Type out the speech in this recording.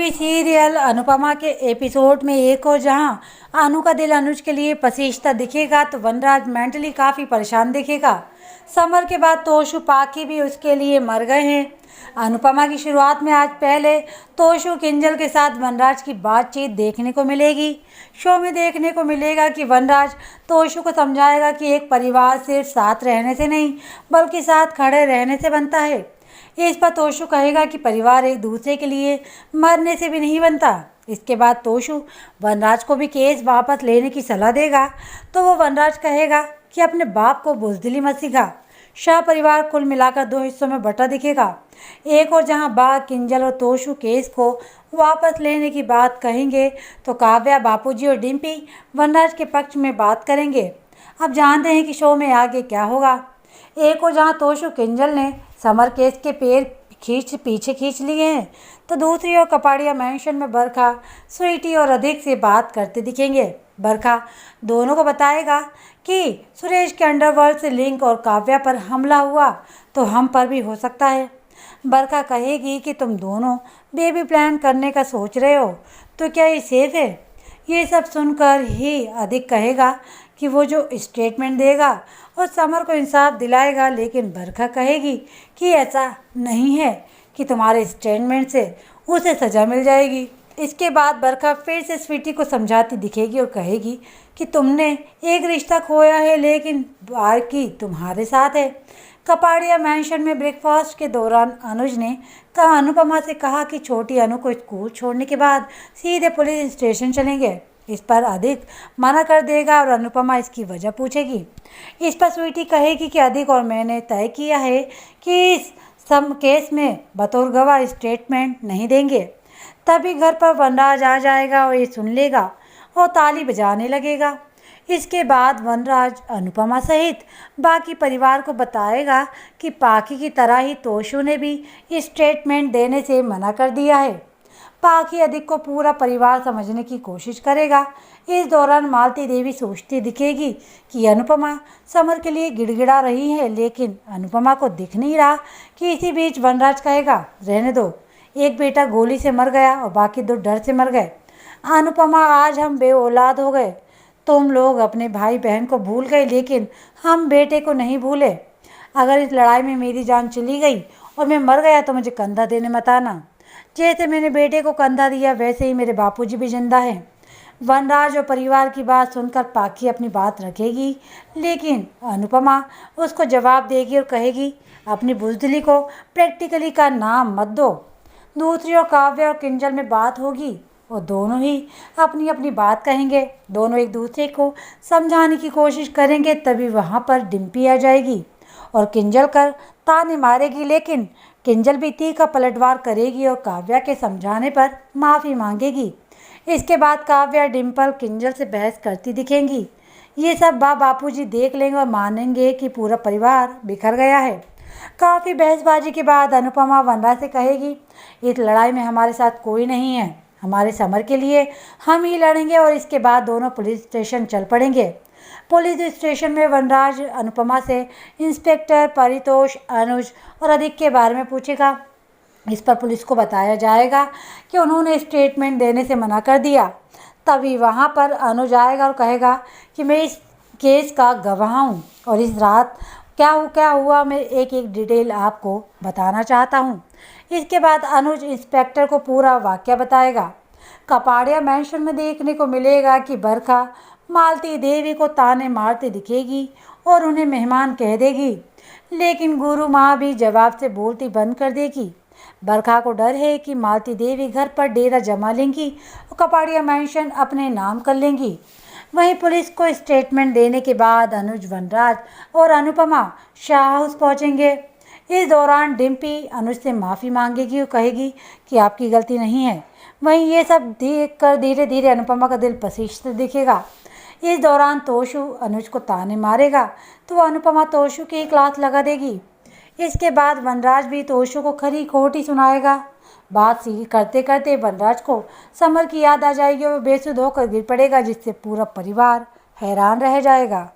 TV serial Anupama के episode में एक और जहां अनु का दिल अनुज के लिए पसीजता दिखेगा तो वनराज मेंटली काफ़ी परेशान दिखेगा। समर के बाद तोशु पाकी भी उसके लिए मर गए हैं। अनुपमा की शुरुआत में आज पहले तोशु किंजल के साथ वनराज की बातचीत देखने को मिलेगी। शो में देखने को मिलेगा कि वनराज तोशु को समझाएगा कि एक परिवार सिर्फ साथ रहने से नहीं बल्कि साथ खड़े रहने से बनता है। इस पर तोशु कहेगा कि परिवार एक दूसरे के लिए मरने से भी नहीं बनता। इसके बाद तोशु वनराज को भी केस वापस लेने की सलाह देगा तो वो वनराज कहेगा कि अपने बाप को बुजदिली मत सिखा। शाह परिवार कुल मिलाकर दो हिस्सों में बटा दिखेगा। एक और जहां बाघ किंजल और तोशु केस को वापस लेने की बात कहेंगे तो काव्या, बापूजी और डिम्पी वनराज के पक्ष में बात करेंगे। अब जानते हैं कि शो में आगे क्या होगा। एक और जहां तोशु किंजल ने समर केस के पीछे खींच लिए हैं तो दूसरी ओर कपाड़िया मैंशन में बरखा, स्वीटी और अधिक से बात करते दिखेंगे। बरखा दोनों को बताएगा कि सुरेश के अंडरवर्ल्ड से लिंक और काव्या पर हमला हुआ तो हम पर भी हो सकता है। बरखा कहेगी कि तुम दोनों बेबी प्लान करने का सोच रहे हो तो क्या ये सेफ है। ये सब सुनकर ही अधिक कहेगा कि वो जो स्टेटमेंट देगा और समर को इंसाफ दिलाएगा, लेकिन बरखा कहेगी कि ऐसा नहीं है कि तुम्हारे स्टेटमेंट से उसे सज़ा मिल जाएगी। इसके बाद बरखा फिर से स्वीटी को समझाती दिखेगी और कहेगी कि तुमने एक रिश्ता खोया है लेकिन बाकी तुम्हारे साथ है। कपाड़िया मैंशन में ब्रेकफास्ट के दौरान अनुज ने अनुपमा से कहा कि छोटी अनु को स्कूल छोड़ने के बाद सीधे पुलिस स्टेशन चलेंगे। इस पर अधिक मना कर देगा और अनुपमा इसकी वजह पूछेगी। इस पर स्वीटी कहेगी कि अधिक और मैंने तय किया है कि इस केस में बतौर गवाह स्टेटमेंट नहीं देंगे। तभी घर पर वनराज आ जाएगा और ये सुन लेगा और ताली बजाने लगेगा। इसके बाद वनराज अनुपमा सहित बाकी परिवार को बताएगा कि पाखी की तरह ही तोशु ने भी स्टेटमेंट देने से मना कर दिया है। पाखी अधिक को पूरा परिवार समझने की कोशिश करेगा। इस दौरान मालती देवी सोचती दिखेगी कि अनुपमा समर के लिए गिड़गिड़ा रही है, लेकिन अनुपमा को दिख नहीं रहा कि इसी बीच वनराज कहेगा रहने दो, एक बेटा गोली से मर गया और बाकी दो डर से मर गए। अनुपमा, आज हम बेऔलाद हो गए। तुम लोग अपने भाई बहन को भूल गए लेकिन हम बेटे को नहीं भूले। अगर इस लड़ाई में मेरी जान चली गई और मैं मर गया तो मुझे कंधा देने मत आना। जैसे मैंने बेटे को कंधा दिया वैसे ही मेरे बापूजी भी जिंदा हैं। वनराज और परिवार की बात सुनकर पाखी अपनी बात रखेगी, लेकिन अनुपमा उसको जवाब देगी और कहेगी अपनी बुजदिली को प्रैक्टिकली का नाम मत दो। दूसरी ओर काव्या और किंजल में बात होगी और दोनों ही अपनी अपनी बात कहेंगे। दोनों एक दूसरे को समझाने की कोशिश करेंगे। तभी वहाँ पर डिम्पी आ जाएगी और किंजल कर ताने मारेगी, लेकिन किंजल भी तीखा पलटवार करेगी और काव्या के समझाने पर माफ़ी मांगेगी। इसके बाद काव्या डिम्पल किंजल से बहस करती दिखेंगी। ये सब बापूजी देख लेंगे और मानेंगे कि पूरा परिवार बिखर गया है। काफ़ी बहसबाजी के बाद अनुपमा वनराज से कहेगी इस लड़ाई में हमारे साथ कोई नहीं है, हमारे समर के लिए हम ही लड़ेंगे। और इसके बाद दोनों पुलिस स्टेशन चल पड़ेंगे। पुलिस स्टेशन में वनराज अनुपमा से इंस्पेक्टर, परितोष, अनुज और अधिक के बारे में पूछेगा। इस पर पुलिस को बताया जाएगा कि उन्होंने स्टेटमेंट देने से मना कर दिया। तभी वहां पर अनुज आएगा और कहेगा कि मैं इस केस का गवाह हूं और इस रात क्या हुआ मैं एक एक डिटेल आपको बताना चाहता हूं। इसके बाद अनुज इंस्पेक्टर को पूरा वाक़या बताएगा। कपाड़िया मैंशन में देखने को मिलेगा कि बरखा मालती देवी को ताने मारती दिखेगी और उन्हें मेहमान कह देगी, लेकिन गुरु माँ भी जवाब से बोलती बंद कर देगी। बरखा को डर है कि मालती देवी घर पर डेरा जमा लेंगी और कपाड़िया मैंशन अपने नाम कर लेंगी। वहीं पुलिस को स्टेटमेंट देने के बाद अनुज, वनराज और अनुपमा शाह हाउस पहुँचेंगे। इस दौरान डिम्पी अनुज से माफ़ी मांगेगी और कहेगी कि आपकी गलती नहीं है। वहीं ये सब देखकर धीरे धीरे अनुपमा का दिल पसीजता दिखेगा। इस दौरान तोशु अनुज को ताने मारेगा तो अनुपमा तोशु की क्लास लगा देगी। इसके बाद वनराज भी तोशु को खरी खोटी सुनाएगा। बात सी करते करते वनराज को समर की याद आ जाएगी और बेसुध होकर गिर पड़ेगा, जिससे पूरा परिवार हैरान रह जाएगा।